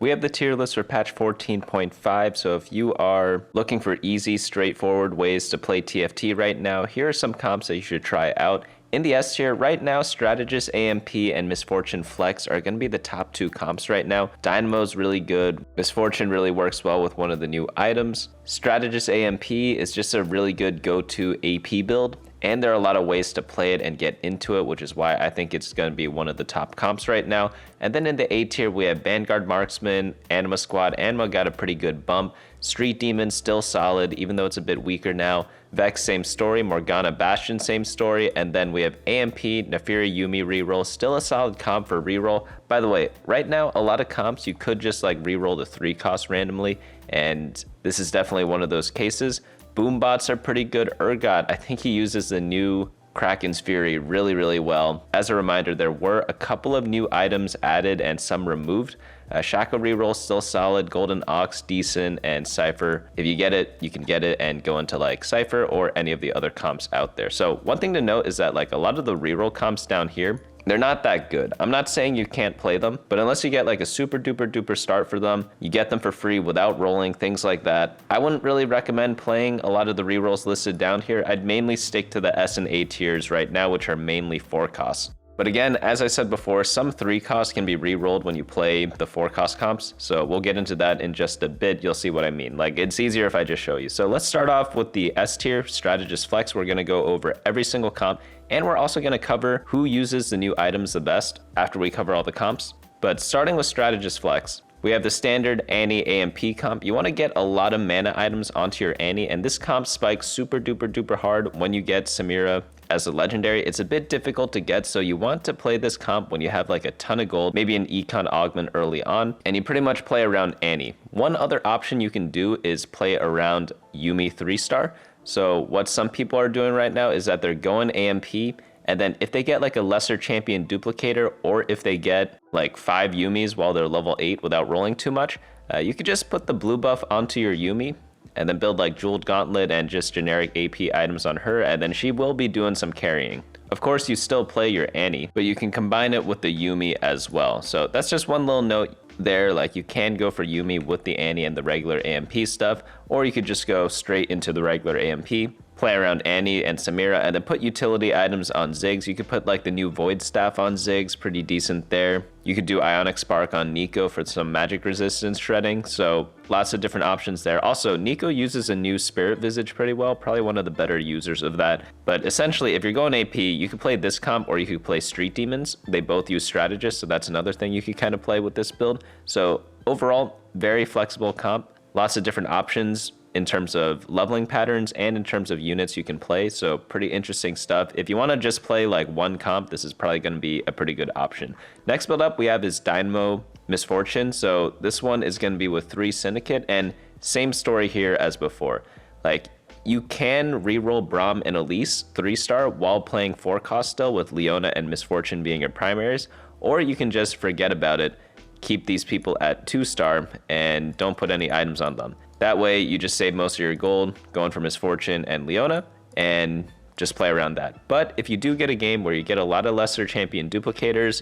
We have the tier list for patch 14.5, so if you are looking for easy, straightforward ways to play TFT right now, here are some comps that you should try out. In the S tier, right now, Strategist AMP and Misfortune Flex are going to be the top 2 comps right now. Dynamo's really good. Misfortune really works well with one of the new items. Strategist AMP is just a really good go-to AP build, and there are a lot of ways to play it and get into it, which is why I think it's going to be one of the top comps right now. And then in the A tier, we have Vanguard, Marksman, Anima Squad. Anima got a pretty good bump. Street Demon still solid, even though it's a bit weaker now. Vex, same story. Morgana, Bastion, same story. And then we have AMP, Naafiri, Yuumi, Reroll. Still a solid comp for Reroll. By the way, right now, a lot of comps, you could just like Reroll the 3 cost randomly. And this is definitely one of those cases. Boombots are pretty good. Urgot, I think he uses the new Kraken's Fury really well. As a reminder, there were a couple of new items added and some removed. Shaco Reroll still solid, Golden Ox decent, and Cypher. If you get it, you can get it and go into like Cypher or any of the other comps out there. So one thing to note is that like a lot of the reroll comps down here, they're not that good. I'm not saying you can't play them, but unless you get like a super duper start for them, you get them for free without rolling, things like that. I wouldn't really recommend playing a lot of the rerolls listed down here. I'd mainly stick to the S and A tiers right now, which are mainly 4 costs. But again, as I said before, some 3 costs can be re-rolled when you play the 4 cost comps. So we'll get into that in just a bit. You'll see what I mean. Like, it's easier if I just show you. So let's start off with the S tier, Strategist Flex. We're going to go over every single comp, and we're also going to cover who uses the new items the best after we cover all the comps. But starting with Strategist Flex, we have the standard Annie AMP comp. You want to get a lot of mana items onto your Annie, and this comp spikes super duper hard when you get Samira as a legendary. It's a bit difficult to get, so you want to play this comp when you have like a ton of gold, maybe an econ augment early on, and you pretty much play around Annie. One other option you can do is play around Yuumi 3-star. So what some people are doing right now is that they're going AMP, and then if they get like a lesser champion duplicator, or if they get like 5 Yuumis while they're level 8 without rolling too much, you could just put the blue buff onto your Yuumi and then build like Jeweled Gauntlet and just generic AP items on her, and then she will be doing some carrying. Of course, you still play your Annie, but you can combine it with the Yuumi as well. So that's just one little note there. Like, you can go for Yuumi with the Annie and the regular AMP stuff, or you could just go straight into the regular AMP, play around Annie and Samira, and then put utility items on Ziggs. You could put like the new Void Staff on Ziggs, pretty decent there. You could do Ionic Spark on Nico for some magic resistance shredding, so lots of different options there. Also, Nico uses a new Spirit Visage pretty well, probably one of the better users of that. But essentially, if you're going AP, you could play this comp or you could play Street Demons. They both use Strategist, so that's another thing you could kind of play with this build. So overall, very flexible comp, lots of different options in terms of leveling patterns and in terms of units you can play, so pretty interesting stuff. If you want to just play like one comp, this is probably going to be a pretty good option. Next build up we have is Dynamo Misfortune. So this one is going to be with 3 Syndicate, and same story here as before. Like, you can reroll Braum and Elise 3-star while playing 4 cost still, with Leona and Misfortune being your primaries, or you can just forget about it, keep these people at 2-star and don't put any items on them. That way you just save most of your gold going for Misfortune and Leona and just play around that. But if you do get a game where you get a lot of lesser champion duplicators,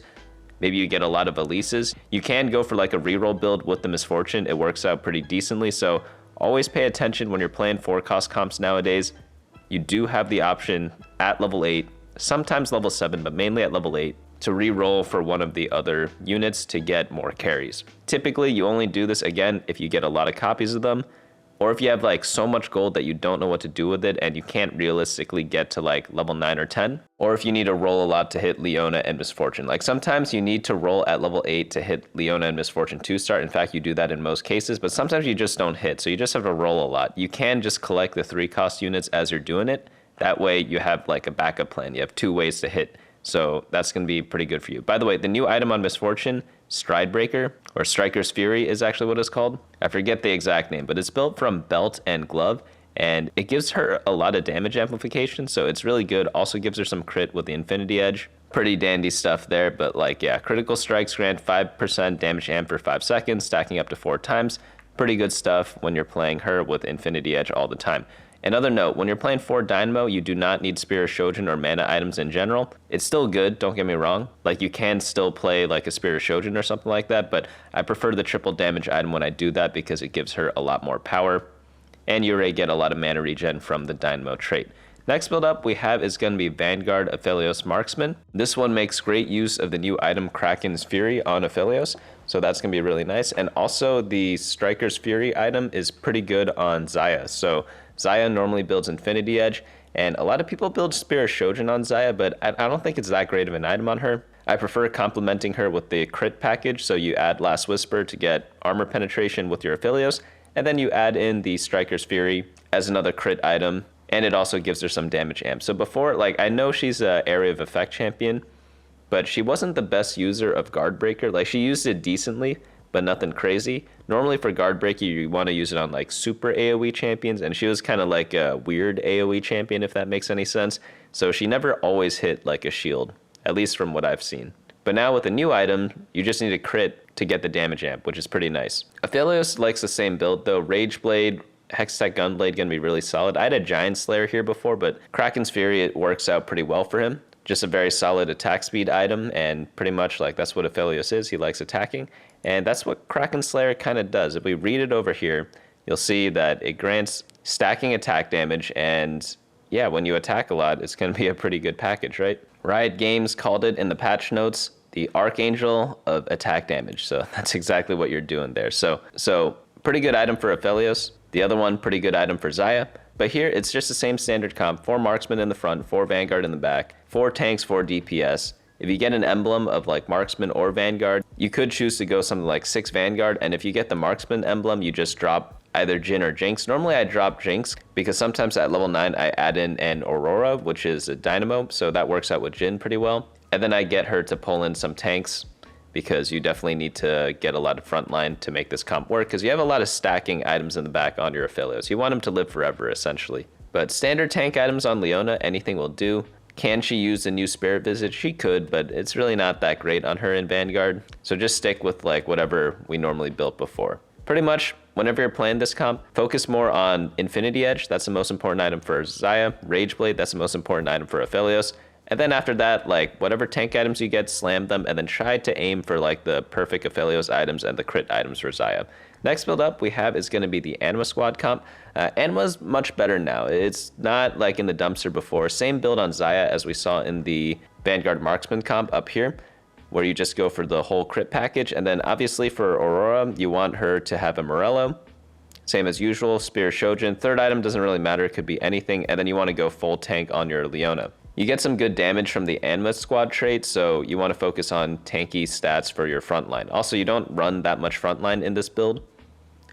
maybe you get a lot of Elises, you can go for like a reroll build with the Misfortune. It works out pretty decently, so always pay attention when you're playing 4 cost comps nowadays. You do have the option at level 8, sometimes level 7, but mainly at level 8, to re-roll for one of the other units to get more carries. Typically, you only do this again if you get a lot of copies of them, or if you have like so much gold that you don't know what to do with it and you can't realistically get to like level 9 or 10, or if you need to roll a lot to hit Leona and Misfortune. Like, sometimes you need to roll at level 8 to hit Leona and Misfortune 2-star. In fact, you do that in most cases, but sometimes you just don't hit, so you just have to roll a lot. You can just collect the 3 cost units as you're doing it. That way you have like a backup plan. You have 2 ways to hit. So that's going to be pretty good for you. By the way, the new item on Misfortune, Stride Breaker, or Striker's Fury is actually what it's called. I forget the exact name, but it's built from belt and glove, and it gives her a lot of damage amplification, so it's really good. Also gives her some crit with the Infinity Edge. Pretty dandy stuff there, but like, yeah, critical strikes grant 5% damage amp for 5 seconds, stacking up to 4 times. Pretty good stuff when you're playing her with Infinity Edge all the time. Another note, when you're playing 4 Dynamo, you do not need Spirit Shojin or mana items in general. It's still good, don't get me wrong. Like, you can still play like a Spirit Shojin or something like that, but I prefer the triple damage item when I do that because it gives her a lot more power. And you already get a lot of mana regen from the Dynamo trait. Next build up we have is going to be Vanguard Aphelios Marksman. This one makes great use of the new item Kraken's Fury on Aphelios, so that's going to be really nice. And also the Striker's Fury item is pretty good on Xayah. So Xayah normally builds Infinity Edge, and a lot of people build Spirit Shojin on Xayah, but I don't think it's that great of an item on her. I prefer complementing her with the crit package, so you add Last Whisper to get armor penetration with your Aphelios, and then you add in the Striker's Fury as another crit item, and it also gives her some damage amp. So before, like, I know she's an Area of Effect champion, but she wasn't the best user of Guard Breaker. Like, she used it decently, but nothing crazy. Normally for Guard Breaker, you want to use it on like super AoE champions, and she was kind of like a weird AoE champion, if that makes any sense. So she never always hit like a shield, at least from what I've seen. But now with a new item, you just need a crit to get the damage amp, which is pretty nice. Aphelios likes the same build though. Rage Blade, Hextech Gunblade gonna be really solid. I had a Giant Slayer here before, but Kraken's Fury, it works out pretty well for him. Just a very solid attack speed item, and pretty much like that's what Aphelios is. He likes attacking, and that's what Kraken Slayer kind of does. If we read it over here, you'll see that it grants stacking attack damage, and yeah, when you attack a lot, it's gonna be a pretty good package, right? Riot Games called it in the patch notes the Archangel of attack damage, so that's exactly what you're doing there. So pretty good item for Aphelios. The other one, pretty good item for Xayah. But here, it's just the same standard comp. 4 Marksman in the front, 4 Vanguard in the back, 4 tanks, 4 DPS. If you get an emblem of like Marksman or Vanguard, you could choose to go something like 6 Vanguard, and if you get the Marksman emblem, you just drop either Jhin or Jinx. Normally I drop Jinx, because sometimes at level 9 I add in an Aurora, which is a Dynamo, so that works out with Jhin pretty well. And then I get her to pull in some tanks, because you definitely need to get a lot of frontline to make this comp work, because you have a lot of stacking items in the back on your Aphelios. You want them to live forever, essentially. But standard tank items on Leona, anything will do. Can she use the new Spirit Visage? She could, but it's really not that great on her in Vanguard. So just stick with like whatever we normally built before. Pretty much, whenever you're playing this comp, focus more on Infinity Edge. That's the most important item for Xayah. Rage Blade, that's the most important item for Aphelios. And then after that, like whatever tank items you get, slam them, and then try to aim for like the perfect Aphelios items and the crit items for Xayah. Next build up we have is going to be the Anima Squad comp. Anima's much better now. It's not like in the dumpster before. Same build on Xayah as we saw in the Vanguard Marksman comp up here, where you just go for the whole crit package. And then obviously for Aurora, you want her to have a Morello. Same as usual, Spear Shojin. Third item doesn't really matter, it could be anything. And then you want to go full tank on your Leona. You get some good damage from the Anima Squad trait, so you want to focus on tanky stats for your frontline. Also, you don't run that much frontline in this build.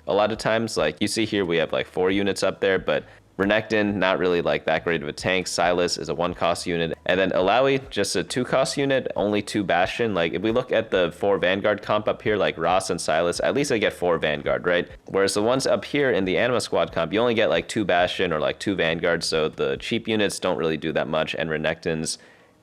A lot of times, like you see here, we have like 4 units up there, but Renekton, not really like that great of a tank. Silas is a 1-cost unit. And then Alawi, just a 2-cost unit, only 2 Bastion. Like if we look at the 4 Vanguard comp up here, like Ross and Silas, at least they get 4 Vanguard, right? Whereas the ones up here in the Anima Squad comp, you only get like 2 Bastion or like 2 Vanguard. So the cheap units don't really do that much. And Renekton's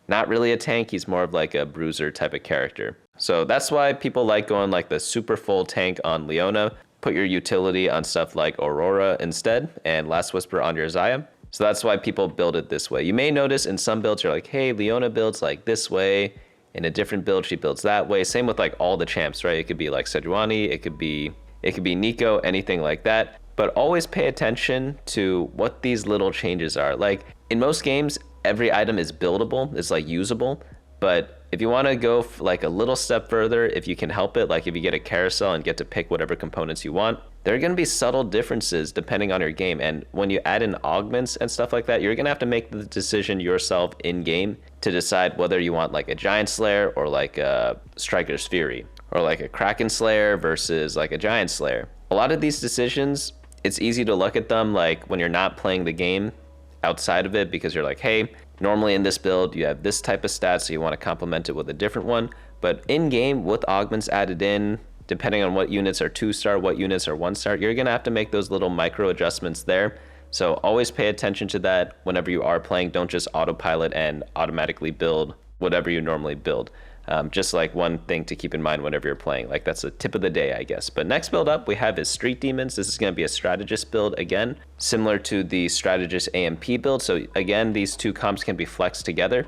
not really a tank. He's more of like a bruiser type of character. So that's why people like going like the super full tank on Leona. Put your utility on stuff like Aurora instead, and Last Whisper on your Xayah. So that's why people build it this way. You may notice in some builds you're like, hey, Leona builds like this way. In a different build, she builds that way. Same with like all the champs, right? It could be like Sejuani, it could be Nico, anything like that. But always pay attention to what these little changes are. Like in most games, every item is buildable, it's like usable. But if you want to go like a little step further, if you can help it, like if you get a carousel and get to pick whatever components you want, there are going to be subtle differences depending on your game. And when you add in augments and stuff like that, you're going to have to make the decision yourself in game to decide whether you want like a Giant Slayer or like a Striker's Fury, or like a Kraken Slayer versus like a Giant Slayer. A lot of these decisions, it's easy to look at them like when you're not playing the game outside of it, because you're like, hey, normally in this build you have this type of stats, so you want to complement it with a different one. But in game, with augments added in, depending on what units are 2-star, what units are 1-star, you're going to have to make those little micro adjustments there. So always pay attention to that whenever you are playing. Don't just autopilot and automatically build whatever you normally build. Just like one thing to keep in mind whenever you're playing. Like that's a tip of the day, I guess. But next build up we have is Street Demons. This is going to be a Strategist build again, similar to the Strategist AMP build. So again, these two comps can be flexed together,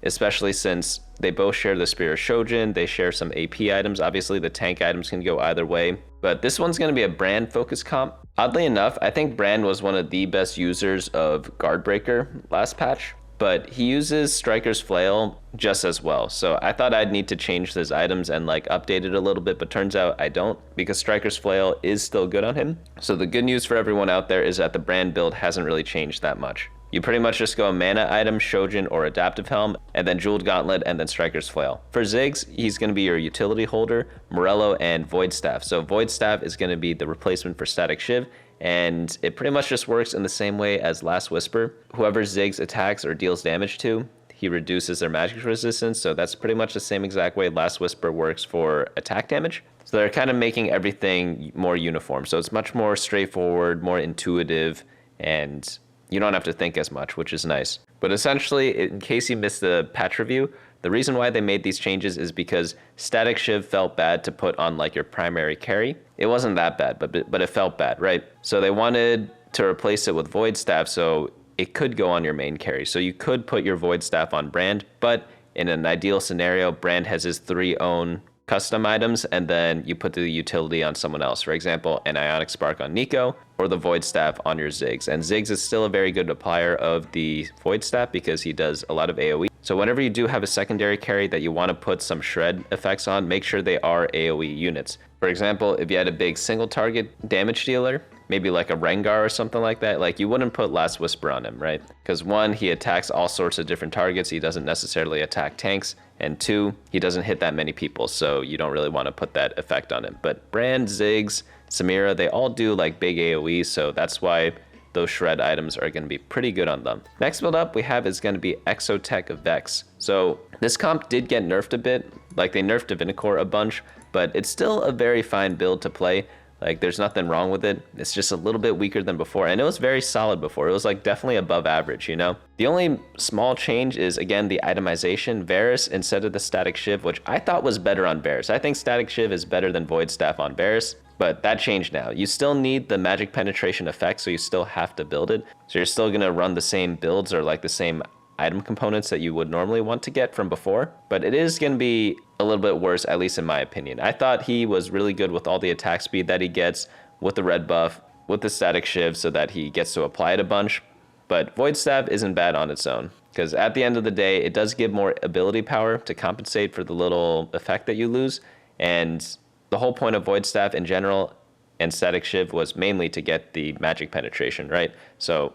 especially since they both share the Spear of Shojin. They share some AP items. Obviously, the tank items can go either way. But this one's going to be a Brand focused comp. Oddly enough, I think Brand was one of the best users of Guardbreaker last patch, but he uses Striker's Flail just as well. So I thought I'd need to change his items and like update it a little bit, but turns out I don't, because Striker's Flail is still good on him. So the good news for everyone out there is that the Brand build hasn't really changed that much. You pretty much just go Mana item, Shojin, or Adaptive Helm, and then Jeweled Gauntlet, and then Striker's Flail. For Ziggs, he's going to be your utility holder, Morello, and Void Staff. So Void Staff is going to be the replacement for Static Shiv, and it pretty much just works in the same way as Last Whisper. Whoever Ziggs attacks or deals damage to, he reduces their magic resistance, so that's pretty much the same exact way Last Whisper works for attack damage. So they're kind of making everything more uniform, so it's much more straightforward, more intuitive, and you don't have to think as much, which is nice. But essentially, in case you missed the patch review, the reason why they made these changes is because Static Shiv felt bad to put on like your primary carry. It wasn't that bad, but it felt bad, right? So they wanted to replace it with Void Staff so it could go on your main carry. So you could put your Void Staff on Brand, but in an ideal scenario, Brand has his 3 own custom items, and then you put the utility on someone else. For example, an Ionic Spark on Nico, or the Void Staff on your Ziggs. And Ziggs is still a very good applier of the Void Staff because he does a lot of AoE. So whenever you do have a secondary carry that you want to put some shred effects on, make sure they are AoE units. For example, if you had a big single target damage dealer, maybe like a Rengar or something like that, like you wouldn't put Last Whisper on him, right? Because 1, he attacks all sorts of different targets. He doesn't necessarily attack tanks. And 2, he doesn't hit that many people, so you don't really want to put that effect on him. But Brand, Ziggs, Samira, they all do like big AoE, so that's why those shred items are going to be pretty good on them. Next build up we have is going to be Exotech Vex. So this comp did get nerfed a bit, like they nerfed Divinicorp a bunch, but it's still a very fine build to play. Like there's nothing wrong with it. It's just a little bit weaker than before, and it was very solid before. It was like definitely above average, you know? The only small change is again the itemization. Varus instead of the Static Shiv, which I thought was better on Varus. I think Static Shiv is better than Void Staff on Varus, but that changed now. You still need the magic penetration effect, so you still have to build it. So you're still gonna run the same builds or like the same item components that you would normally want to get from before, but it is going to be a little bit worse, at least in my opinion. I thought he was really good with all the attack speed that he gets, with the red buff, with the Static Shiv so that he gets to apply it a bunch, but Void Staff isn't bad on its own, because at the end of the day, it does give more ability power to compensate for the little effect that you lose, and the whole point of Void Staff in general and Static Shiv was mainly to get the magic penetration, right? So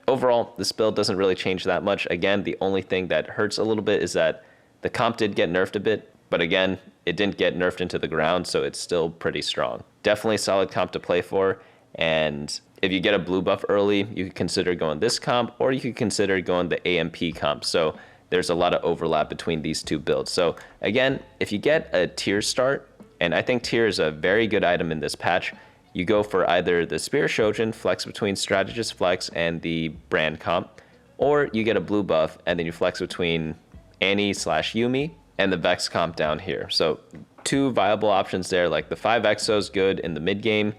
overall, this build doesn't really change that much. Again, the only thing that hurts a little bit is that the comp did get nerfed a bit, but again, it didn't get nerfed into the ground, so it's still pretty strong. Definitely solid comp to play for, and if you get a blue buff early, you could consider going this comp, or you could consider going the AMP comp. So there's a lot of overlap between these two builds. So again, if you get a tier start, and I think tier is a very good item in this patch, you go for either the Spear Shojin, flex between Strategist Flex and the Brand comp, or you get a blue buff and then you flex between Annie/Yuumi and the Vex comp down here. So 2 viable options there, like the 5 Exos good in the mid game,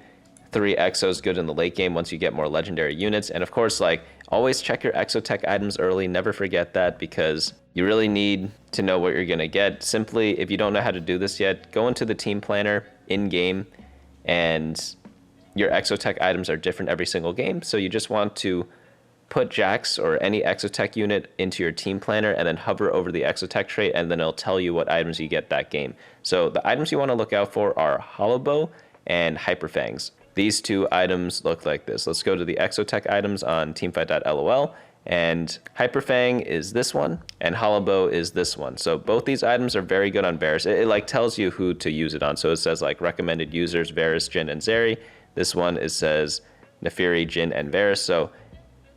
3 Exos good in the late game once you get more legendary units. And of course, like always check your Exotech items early, never forget that, because you really need to know what you're gonna get. Simply, if you don't know how to do this yet, go into the team planner in game, and your Exotech items are different every single game, so you just want to put Jax or any Exotech unit into your team planner and then hover over the Exotech trait, and then it'll tell you what items you get that game. So the items you want to look out for are Hollow Bow and Hyperfangs. These 2 items look like this. Let's go to the Exotech items on teamfight.lol, and Hyperfang is this one, and Hollow Bow is this one. So both these items are very good on Varus. It like tells you who to use it on. So it says like recommended users, Varus, Jhin, and Zeri. This one, it says Naafiri, Jhin, and Varus. So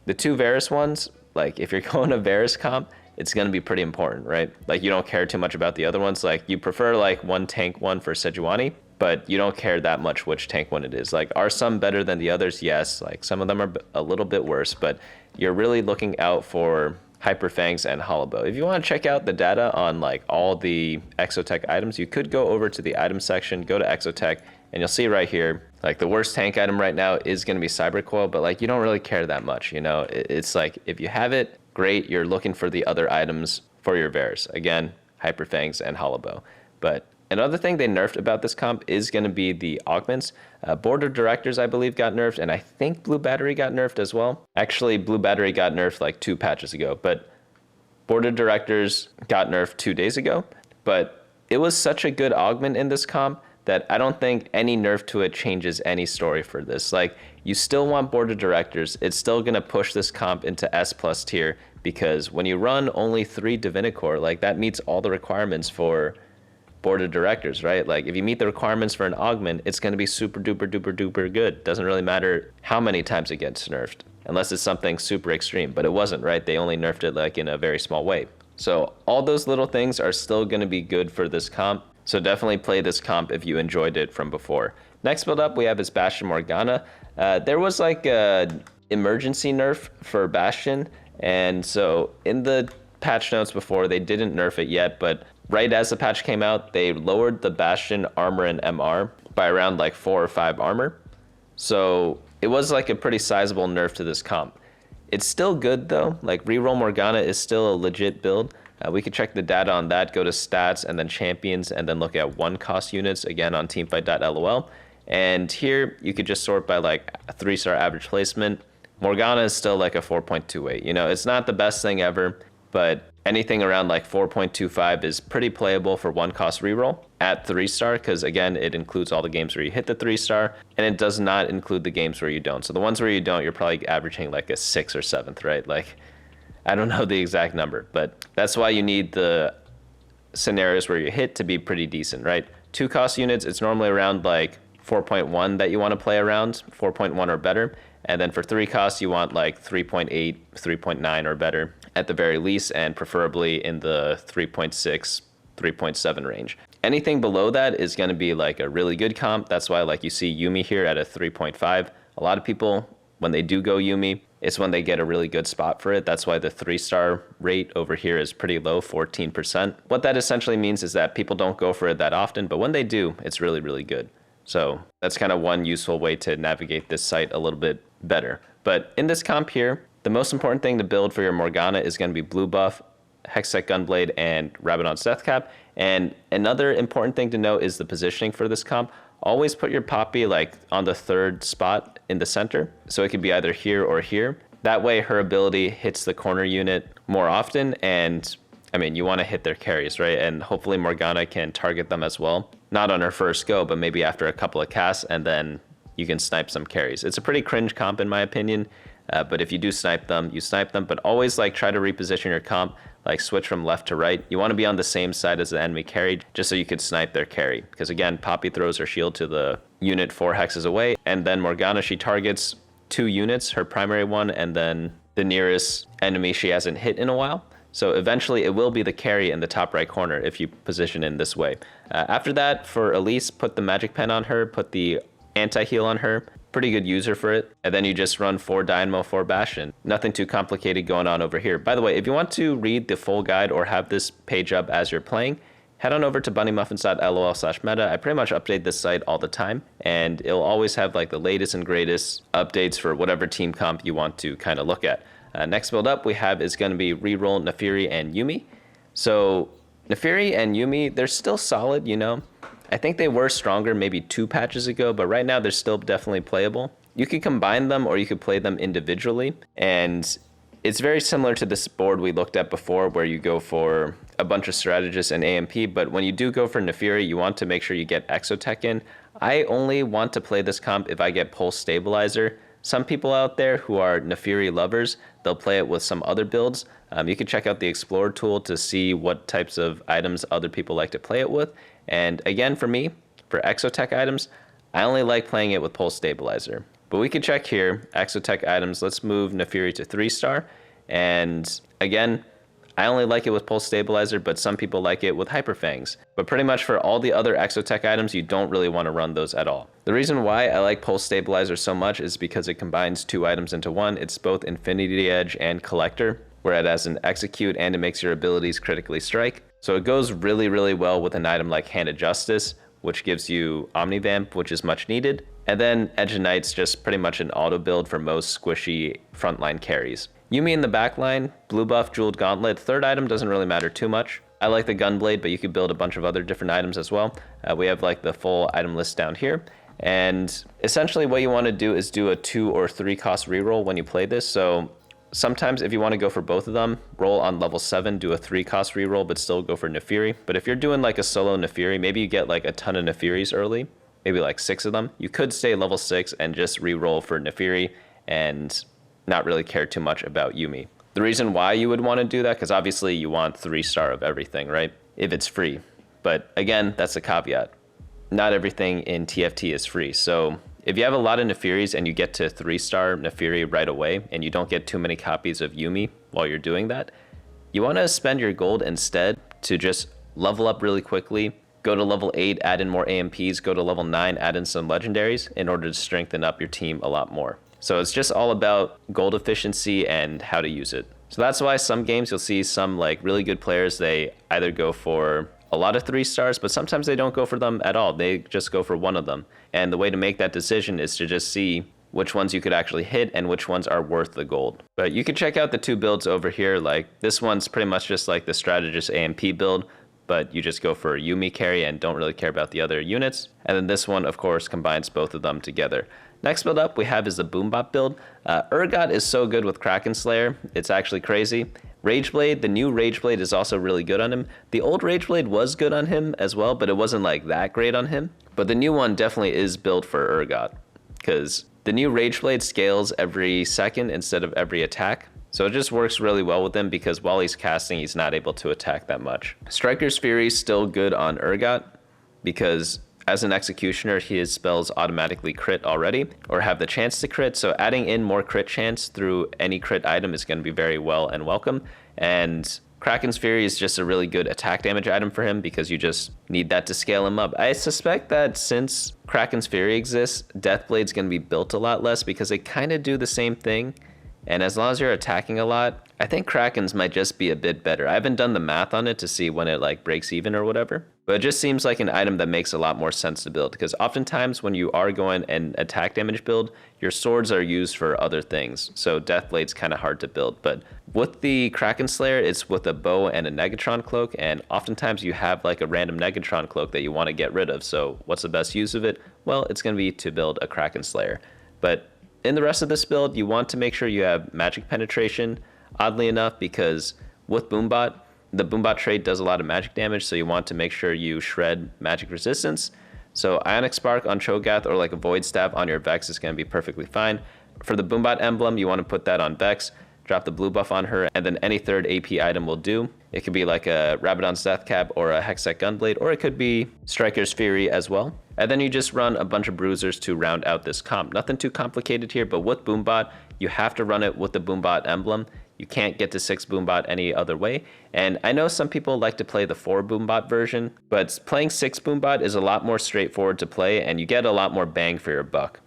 the 2 Varus ones, like if you're going a Varus comp, it's going to be pretty important, right? Like you don't care too much about the other ones. Like you prefer like one tank one for Sejuani, but you don't care that much which tank one it is. Like are some better than the others? Yes. Like some of them are a little bit worse, but you're really looking out for Hyper Fangs, and Hollow Bow. If you want to check out the data on like all the Exotech items, you could go over to the item section, go to Exotech, and you'll see right here, like the worst tank item right now is going to be Cyber Coil, but like you don't really care that much, you know? It's like if you have it, great, you're looking for the other items for your Bears. Again, Hyper Fangs and Hollow Bow. But another thing they nerfed about this comp is going to be the augments. Board of Directors, I believe, got nerfed, and I think Blue Battery got nerfed as well. Actually, Blue Battery got nerfed like 2 patches ago, but Board of Directors got nerfed 2 days ago. But it was such a good augment in this comp that I don't think any nerf to it changes any story for this. Like, you still want Board of Directors. It's still going to push this comp into S+ tier, because when you run only 3 Divinicorp, like that meets all the requirements for Board of Directors, right? Like if you meet the requirements for an augment, it's going to be super duper duper duper good. Doesn't really matter how many times it gets nerfed, unless it's something super extreme, but it wasn't, right? They only nerfed it like in a very small way. So all those little things are still going to be good for this comp. So definitely play this comp if you enjoyed it from before. Next build up we have is Bastion Morgana. There was like a emergency nerf for Bastion, and so in the patch notes before, they didn't nerf it yet, but right as the patch came out, they lowered the Bastion armor and MR by around like 4 or 5 armor. So it was like a pretty sizable nerf to this comp. It's still good though, like Reroll Morgana is still a legit build. We could check the data on that, go to stats and then champions, and then look at 1-cost units again on teamfight.lol. And here you could just sort by like a 3-star average placement. Morgana is still like a 4.28. You know, it's not the best thing ever, but anything around like 4.25 is pretty playable for 1-cost reroll at 3-star, because again, it includes all the games where you hit the 3-star, and it does not include the games where you don't. So the ones where you don't, you're probably averaging like a 6th or 7th, right? Like, I don't know the exact number, but that's why you need the scenarios where you hit to be pretty decent, right? 2-cost units, it's normally around like 4.1 that you want to play around, 4.1 or better. And then for 3-cost, you want like 3.8, 3.9 or better at the very least, and preferably in the 3.6, 3.7 range. Anything below that is going to be like a really good comp. That's why like you see Yuumi here at a 3.5. A lot of people, when they do go Yuumi, it's when they get a really good spot for it. That's why the 3-star rate over here is pretty low, 14%. What that essentially means is that people don't go for it that often, but when they do, it's really, really good. So that's kind of one useful way to navigate this site a little bit better. But in this comp here, the most important thing to build for your Morgana is going to be blue buff, Hextech Gunblade, and Rabadon's Deathcap. And another important thing to note is the positioning for this comp. Always put your Poppy like on the 3rd spot in the center, so it could be either here or here. That way her ability hits the corner unit more often, and I mean, you want to hit their carries, right? And hopefully Morgana can target them as well. Not on her first go, but maybe after a couple of casts, and then you can snipe some carries. It's a pretty cringe comp in my opinion, but if you do snipe them, you snipe them. But always like try to reposition your comp, like switch from left to right. You want to be on the same side as the enemy carry, just so you could snipe their carry. Because again, Poppy throws her shield to the unit 4 hexes away, and then Morgana, she targets 2 units, her primary one, and then the nearest enemy she hasn't hit in a while. So eventually it will be the carry in the top right corner if you position in this way. After that, for Elise, put the magic pen on her, put the anti-heal on her. Pretty good user for it. And then you just run 4 Dynamo, 4 Bastion. Nothing too complicated going on over here. By the way, if you want to read the full guide or have this page up as you're playing, head on over to bunnymuffins.lol/meta. I pretty much update this site all the time, and it'll always have like the latest and greatest updates for whatever team comp you want to kind of look at. Next build up we have is going to be Reroll, Naafiri, and Yuumi. So Naafiri and Yuumi, they're still solid, you know. I think they were stronger maybe 2 patches ago, but right now they're still definitely playable. You could combine them or you could play them individually, and it's very similar to this board we looked at before where you go for a bunch of strategists and AMP, but when you do go for Naafiri, you want to make sure you get Exotech in. I only want to play this comp if I get Pulse Stabilizer. Some people out there who are Naafiri lovers, they'll play it with some other builds. You can check out the Explorer tool to see what types of items other people like to play it with. And again, for me, for Exotech items, I only like playing it with Pulse Stabilizer. But we can check here, Exotech items, let's move Naafiri to 3-star. And again, I only like it with Pulse Stabilizer, but some people like it with Hyper Fangs. But pretty much for all the other Exotech items, you don't really want to run those at all. The reason why I like Pulse Stabilizer so much is because it combines 2 items into one. It's both Infinity Edge and Collector, where it has an execute and it makes your abilities critically strike. So it goes really, really well with an item like Hand of Justice, which gives you Omnivamp, which is much needed. And then Edge of Night's just pretty much an auto build for most squishy frontline carries. Yuumi in the backline, blue buff, Jeweled Gauntlet. Third item doesn't really matter too much. I like the Gunblade, but you could build a bunch of other different items as well. We have like the full item list down here. And essentially what you want to do is do a 2 or 3 cost reroll when you play this. So sometimes if you want to go for both of them, roll on level 7, do a 3 cost reroll, but still go for Naafiri. But if you're doing like a solo Naafiri, maybe you get like a ton of Naafiris early, maybe like 6 of them. You could stay level 6 and just reroll for Naafiri and not really care too much about Yuumi. The reason why you would want to do that, because obviously you want 3-star of everything, right? If it's free. But again, that's a caveat. Not everything in TFT is free. So if you have a lot of Naafiris and you get to 3-star Naafiri right away and you don't get too many copies of Yuumi while you're doing that, you want to spend your gold instead to just level up really quickly, go to level 8, add in more AMPs, go to level 9, add in some legendaries in order to strengthen up your team a lot more. So it's just all about gold efficiency and how to use it. So that's why some games you'll see some like really good players, they either go for a lot of 3-stars, but sometimes they don't go for them at all. They just go for one of them. And the way to make that decision is to just see which ones you could actually hit and which ones are worth the gold. But you can check out the 2 builds over here. Like this one's pretty much just like the Strategist AMP build, but you just go for a Yuumi carry and don't really care about the other units. And then this one, of course, combines both of them together. Next build up we have is the BoomBot build. Urgot is so good with Kraken Slayer, it's actually crazy. Rageblade, the new Rageblade is also really good on him. The old Rageblade was good on him as well, but it wasn't like that great on him. But the new one definitely is built for Urgot, because the new Rageblade scales every second instead of every attack. So it just works really well with him because while he's casting, he's not able to attack that much. Striker's Fury is still good on Urgot because as an executioner, his spells automatically crit already or have the chance to crit. So adding in more crit chance through any crit item is going to be very well and welcome. And Kraken's Fury is just a really good attack damage item for him because you just need that to scale him up. I suspect that since Kraken's Fury exists, Deathblade's going to be built a lot less because they kind of do the same thing. And as long as you're attacking a lot, I think Kraken's might just be a bit better. I haven't done the math on it to see when it like breaks even or whatever, but it just seems like an item that makes a lot more sense to build because oftentimes when you are going an attack damage build, your swords are used for other things. So Deathblade's kind of hard to build, but with the Kraken Slayer, it's with a bow and a Negatron cloak. And oftentimes you have like a random Negatron cloak that you want to get rid of. So what's the best use of it? Well, it's going to be to build a Kraken Slayer. But in the rest of this build, you want to make sure you have magic penetration, oddly enough, because with BoomBot, the BoomBot trait does a lot of magic damage, so you want to make sure you shred magic resistance. So Ionic Spark on Cho'Gath or like a Void Staff on your Vex is going to be perfectly fine. For the BoomBot emblem, you want to put that on Vex, drop the blue buff on her, and then any third AP item will do. It could be like a Rabadon's Death Cap or a Hextech Gunblade, or it could be Striker's Fury as well. And then you just run a bunch of Bruisers to round out this comp. Nothing too complicated here, but with BoomBot, you have to run it with the BoomBot emblem. You can't get to 6 BoomBot any other way. And I know some people like to play the 4 BoomBot version, but playing 6 BoomBot is a lot more straightforward to play and you get a lot more bang for your buck.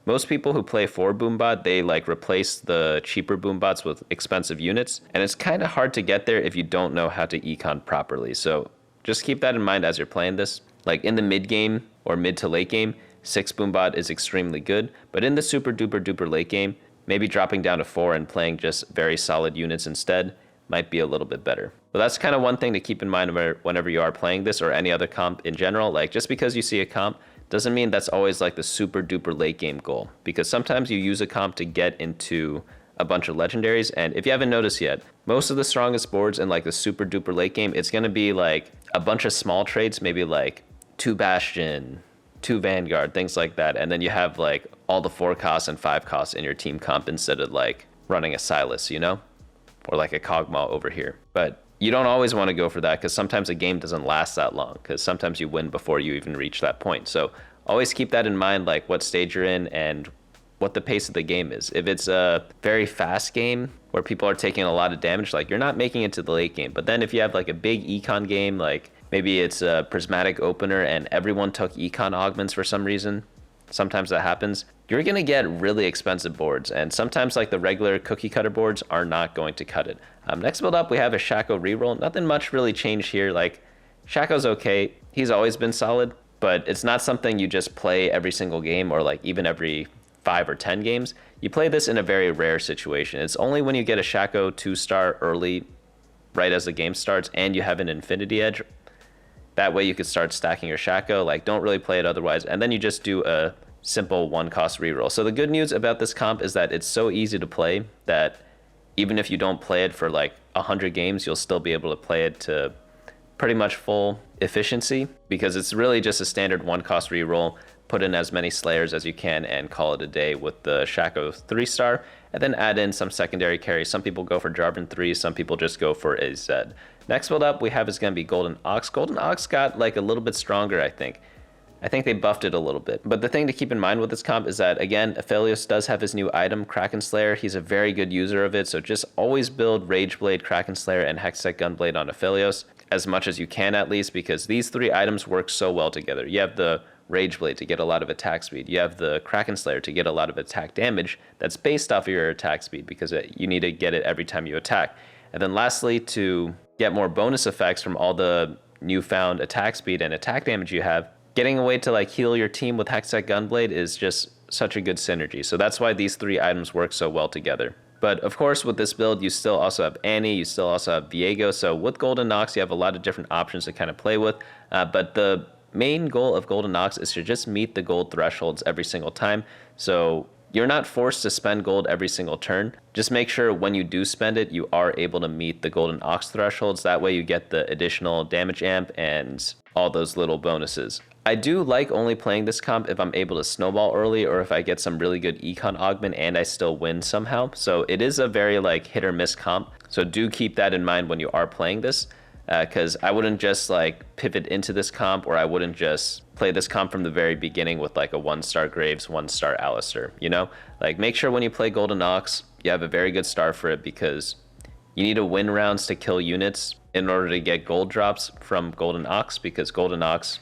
Most people who play 4 BoomBot, they like replace the cheaper BoomBots with expensive units, and it's kind of hard to get there if you don't know how to econ properly. So just keep that in mind as you're playing this. Like in the mid game or mid to late game, 6 BoomBot is extremely good, but in the super duper duper late game, maybe dropping down to 4 and playing just very solid units instead might be a little bit better. But that's kind of one thing to keep in mind whenever you are playing this or any other comp in general. Like just because you see a comp doesn't mean that's always like the super duper late game goal, because sometimes you use a comp to get into a bunch of legendaries. And if you haven't noticed yet, most of the strongest boards in like the super duper late game, it's going to be like a bunch of small traits, maybe like 2 Bastion, 2 Vanguard, things like that. And then you have like all the 4 costs and 5 costs in your team comp instead of like running a Silas, you know, or like a Kogmaw over here. But you don't always want to go for that because sometimes a game doesn't last that long, because sometimes you win before you even reach that point. So always keep that in mind, like what stage you're in and what the pace of the game is. If it's a very fast game where people are taking a lot of damage, like you're not making it to the late game. But then if you have like a big econ game, like maybe it's a prismatic opener and everyone took econ augments for some reason, sometimes that happens, you're going to get really expensive boards. And sometimes like the regular cookie cutter boards are not going to cut it. Next build up, we have a Shaco Reroll. Nothing much really changed here. Like Shaco's okay. He's always been solid, but it's not something you just play every single game or like even every 5 or 10 games. You play this in a very rare situation. It's only when you get a Shaco 2-star early, right as the game starts, and you have an Infinity Edge. That way you could start stacking your Shaco. Like, don't really play it otherwise. And then you just do a simple 1-cost reroll. So the good news about this comp is that it's so easy to play that even if you don't play it for like 100 games, you'll still be able to play it to pretty much full efficiency, because it's really just a standard 1-cost reroll. Put in as many Slayers as you can and call it a day with the Shaco 3-star, and then add in some secondary carries. Some people go for Jarvan 3, some people just go for a Zed. Next build up we have is going to be Golden Ox. Golden Ox got like a little bit stronger, I think. I think they buffed it a little bit. But the thing to keep in mind with this comp is that, again, Aphelios does have his new item, Kraken Slayer. He's a very good user of it, so just always build Rageblade, Kraken Slayer, and Hextech Gunblade on Aphelios, as much as you can at least, because these 3 items work so well together. You have the Rageblade to get a lot of attack speed. You have the Kraken Slayer to get a lot of attack damage that's based off of your attack speed, because you need to get it every time you attack. And then lastly, to get more bonus effects from all the newfound attack speed and attack damage you have, getting a way to like heal your team with Hextech Gunblade is just such a good synergy. So that's why these 3 items work so well together. But of course, with this build, you still also have Annie, you still also have Viego. So with Golden Ox, you have a lot of different options to kind of play with. But the main goal of Golden Ox is to just meet the gold thresholds every single time. So you're not forced to spend gold every single turn. Just make sure when you do spend it, you are able to meet the Golden Ox thresholds. That way you get the additional damage amp and all those little bonuses. I do like only playing this comp if I'm able to snowball early, or if I get some really good econ augment and I still win somehow. So it is a very like hit or miss comp. So do keep that in mind when you are playing this, because I wouldn't just like pivot into this comp, or I wouldn't just play this comp from the very beginning with like a 1-star Graves, 1-star Alistair, you know? Like, make sure when you play Golden Ox, you have a very good start for it, because you need to win rounds to kill units in order to get gold drops from Golden Ox, because Golden Ox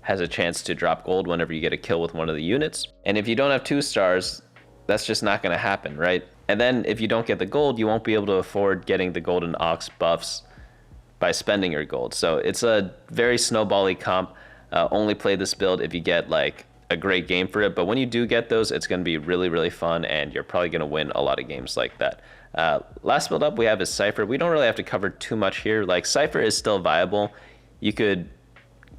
has a chance to drop gold whenever you get a kill with one of the units. And if you don't have 2 stars, that's just not going to happen, right? And then if you don't get the gold, you won't be able to afford getting the Golden Ox buffs by spending your gold. So it's a very snowbally comp. Only play this build if you get like a great game for it. But when you do get those, it's going to be really, really fun, and you're probably going to win a lot of games like that. Last build up we have is Cypher. We don't really have to cover too much here. Like, Cypher is still viable. You could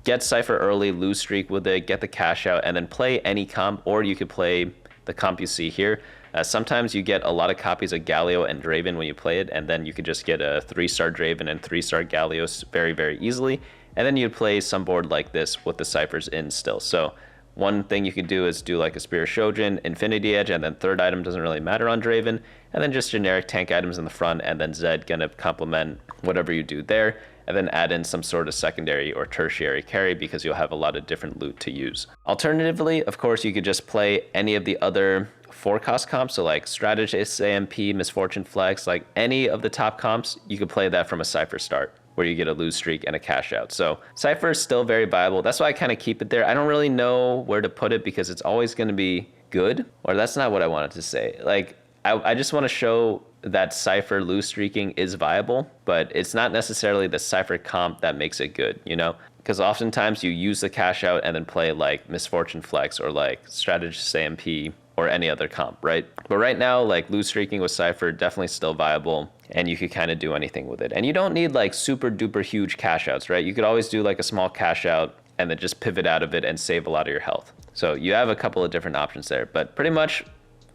get Cypher early, lose streak with it, get the cash out, and then play any comp, or you could play the comp you see here. Sometimes you get a lot of copies of Galio and Draven when you play it, and then you could just get a 3-star Draven and 3-star Galios very, very easily. And then you'd play some board like this with the Cyphers in still. So one thing you could do is do like a Spear Shojin, Infinity Edge, and then 3rd item doesn't really matter on Draven, and then just generic tank items in the front, and then Zed gonna complement whatever you do there, and then add in some sort of secondary or tertiary carry, because you'll have a lot of different loot to use. Alternatively, of course, you could just play any of the other 4-cost comps, so like Strategist AMP, Misfortune Flex, like any of the top comps, you could play that from a Cypher start, where you get a lose streak and a cash out. So Cypher is still very viable. That's why I kind of keep it there. I don't really know where to put it, because it's always going to be good, or that's not what I wanted to say. Like, I just want to show that Cypher lose streaking is viable, but it's not necessarily the Cypher comp that makes it good, you know? Because oftentimes you use the cash out and then play like Misfortune Flex or like Strategist AMP or any other comp, right? But right now, like, lose streaking with Cypher definitely still viable, and you could kind of do anything with it. And you don't need like super duper huge cash outs, right? You could always do like a small cash out and then just pivot out of it and save a lot of your health. So you have a couple of different options there, but pretty much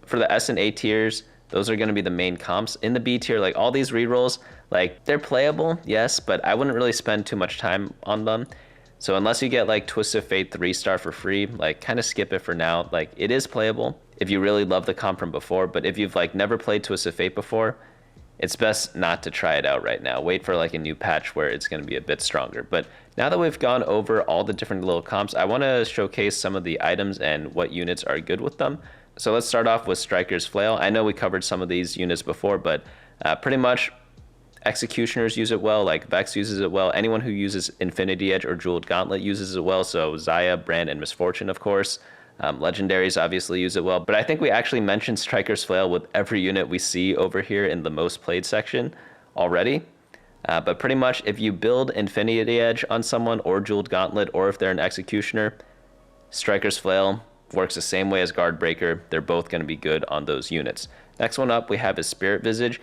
for the S and A tiers, those are going to be the main comps. In the B tier, like, all these rerolls, like, they're playable, yes, but I wouldn't really spend too much time on them. So unless you get like Twisted Fate 3-star for free, like, kind of skip it for now. Like, it is playable if you really love the comp from before, but if you've like never played Twisted Fate before, it's best not to try it out right now. Wait for like a new patch where it's going to be a bit stronger. But now that we've gone over all the different little comps, I want to showcase some of the items and what units are good with them. So let's start off with Striker's Flail. I know we covered some of these units before, but pretty much Executioners use it well, like Vex uses it well. Anyone who uses Infinity Edge or Jeweled Gauntlet uses it well. So Xayah, Brand, and Misfortune, of course. Legendaries obviously use it well, but I think we actually mentioned Striker's Flail with every unit we see over here in the most played section already. But pretty much if you build Infinity Edge on someone or Jeweled Gauntlet, or if they're an Executioner, Striker's Flail works the same way as Guard Breaker. They're both going to be good on those units. Next one up, we have is Spirit Visage.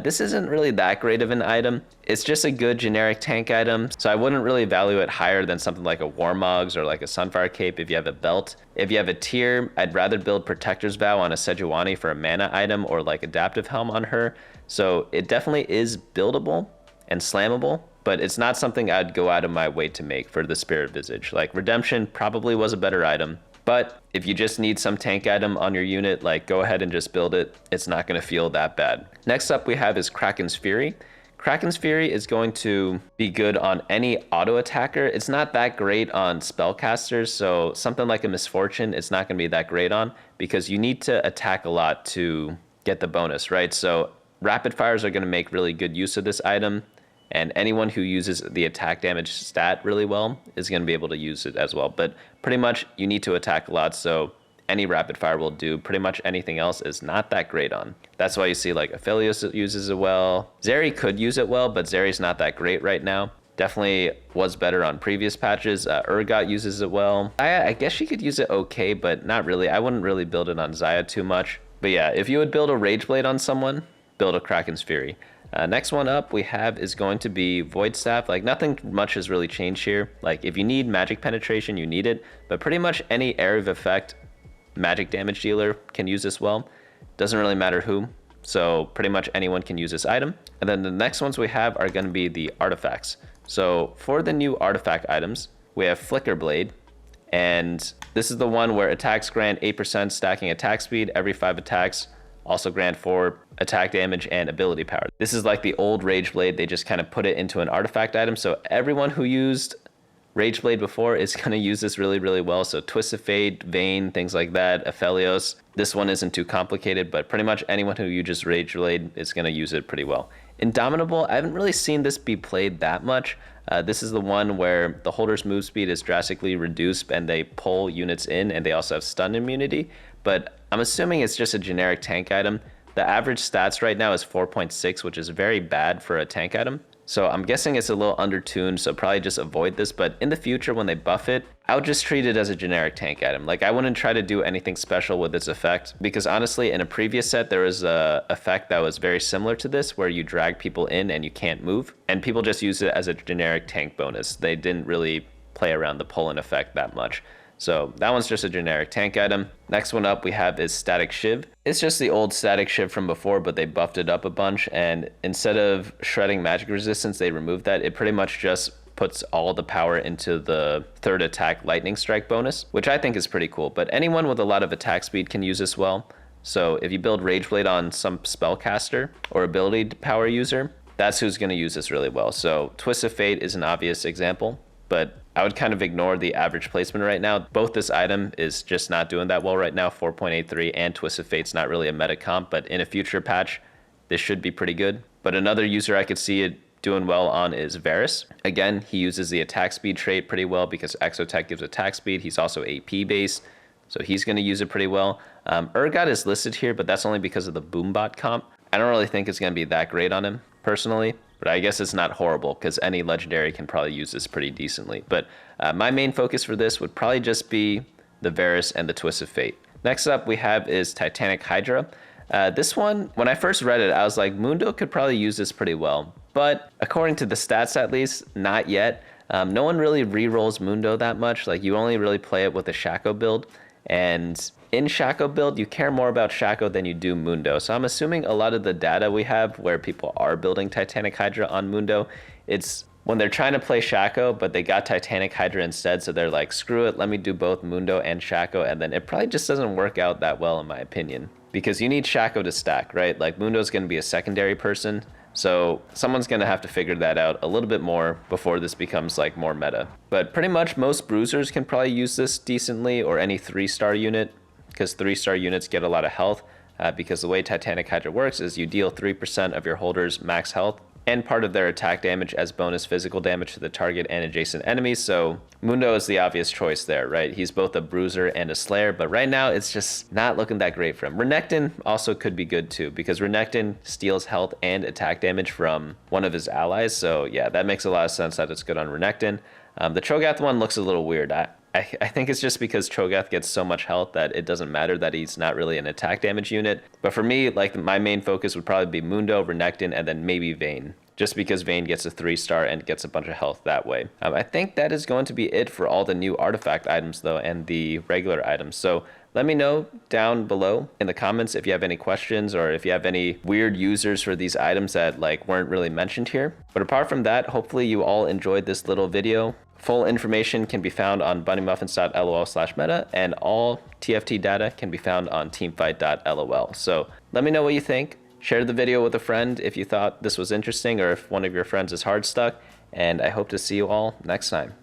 This isn't really that great of an item. It's just a good generic tank item, so I wouldn't really value it higher than something like a Warmogs or like a Sunfire Cape if you have a belt. If you have a tier, I'd rather build Protector's Vow on a Sejuani for a mana item, or like Adaptive Helm on her. So it definitely is buildable and slammable, but it's not something I'd go out of my way to make for the Spirit Visage. Like Redemption probably was a better item, but if you just need some tank item on your unit, like go ahead and just build it. It's not going to feel that bad. Next up we have is Kraken's Fury. Kraken's Fury is going to be good on any auto attacker. It's not that great on spellcasters, so something like a Misfortune it's not going to be that great on, because you need to attack a lot to get the bonus, right? So rapid fires are going to make really good use of this item, and anyone who uses the attack damage stat really well is going to be able to use it as well. But pretty much you need to attack a lot, so any rapid fire will do. Pretty much anything else is not that great on. That's why you see like Aphelios uses it well. Zeri could use it well, but Zeri's not that great right now. Definitely was better on previous patches. Urgot uses it well. I guess she could use it okay, but not really. I wouldn't really build it on Xayah too much. But yeah, if you would build a Rage Blade on someone, build a Kraken's Fury. Next one up we have is going to be Void Staff. Like nothing much has really changed here. Like if you need magic penetration, you need it, but pretty much any area of effect magic damage dealer can use this well. Doesn't really matter who. So pretty much anyone can use this item. And then the next ones we have are going to be the artifacts. So for the new artifact items, we have Flicker Blade. And this is the one where attacks grant 8% stacking attack speed every 5 attacks. Also grant 4 attack damage and ability power. This is like the old Rage Blade. They just kind of put it into an artifact item. So everyone who used Rage Blade before is going to use this really, really well. So Twist of Fate, Vayne, things like that, Aphelios. This one isn't too complicated, but pretty much anyone who uses Rage Blade is going to use it pretty well. Indomitable, I haven't really seen this be played that much. This is the one where the holder's move speed is drastically reduced and they pull units in, and they also have stun immunity. But I'm assuming it's just a generic tank item. The average stats right now is 4.6, which is very bad for a tank item. So I'm guessing it's a little undertuned, so probably just avoid this. But in the future, when they buff it, I would just treat it as a generic tank item. Like I wouldn't try to do anything special with its effect, because honestly, in a previous set, there was a effect that was very similar to this, where you drag people in and you can't move, and people just use it as a generic tank bonus. They didn't really play around the pull-in effect that much. So that one's just a generic tank item. Next one up we have is Static Shiv. It's just the old Static Shiv from before, but they buffed it up a bunch. And instead of shredding magic resistance, they removed that. It pretty much just puts all the power into the 3rd attack lightning strike bonus, which I think is pretty cool. But anyone with a lot of attack speed can use this well. So if you build Rage Blade on some spellcaster or ability power user, that's who's going to use this really well. So Twist of Fate is an obvious example, but I would kind of ignore the average placement right now. Both this item is just not doing that well right now, 4.83, and Twist of Fate's not really a meta comp, but in a future patch, this should be pretty good. But another user I could see it doing well on is Varus. Again, he uses the attack speed trait pretty well because Exotech gives attack speed. He's also AP based, so he's going to use it pretty well. Urgot is listed here, but that's only because of the BoomBot comp. I don't really think it's going to be that great on him, personally. But I guess it's not horrible because any legendary can probably use this pretty decently. But my main focus for this would probably just be the Varus and the Twist of Fate. Next up we have is Titanic Hydra. This one, when I first read it, I was like, Mundo could probably use this pretty well. But according to the stats at least, not yet. No one really rerolls Mundo that much. Like you only really play it with a Shaco build. And in Shaco build, you care more about Shaco than you do Mundo. So I'm assuming a lot of the data we have where people are building Titanic Hydra on Mundo, it's when they're trying to play Shaco, but they got Titanic Hydra instead. So they're like, screw it, let me do both Mundo and Shaco. And then it probably just doesn't work out that well, in my opinion, because you need Shaco to stack, right? Like Mundo's going to be a secondary person. So someone's going to have to figure that out a little bit more before this becomes like more meta. But pretty much most bruisers can probably use this decently, or any 3-star unit, because 3-star units get a lot of health. Because the way Titanic Hydra works is you deal 3% of your holders max health and part of their attack damage as bonus physical damage to the target and adjacent enemies. So Mundo is the obvious choice there, right? He's both a bruiser and a slayer, but right now it's just not looking that great for him. Renekton also could be good too, because Renekton steals health and attack damage from one of his allies. So yeah, that makes a lot of sense that it's good on Renekton. The Cho'Gath one looks a little weird. I think it's just because Cho'Gath gets so much health that it doesn't matter that he's not really an attack damage unit. But for me, like, my main focus would probably be Mundo, Renekton, and then maybe Vayne. Just because Vayne gets a 3-star and gets a bunch of health that way. I think that is going to be it for all the new artifact items, though, and the regular items. So let me know down below in the comments if you have any questions or if you have any weird users for these items that, like, weren't really mentioned here. But apart from that, hopefully you all enjoyed this little video. Full information can be found on bunnymuffins.lol/meta, and all TFT data can be found on teamfight.lol. So let me know what you think. Share the video with a friend if you thought this was interesting or if one of your friends is hard stuck, and I hope to see you all next time.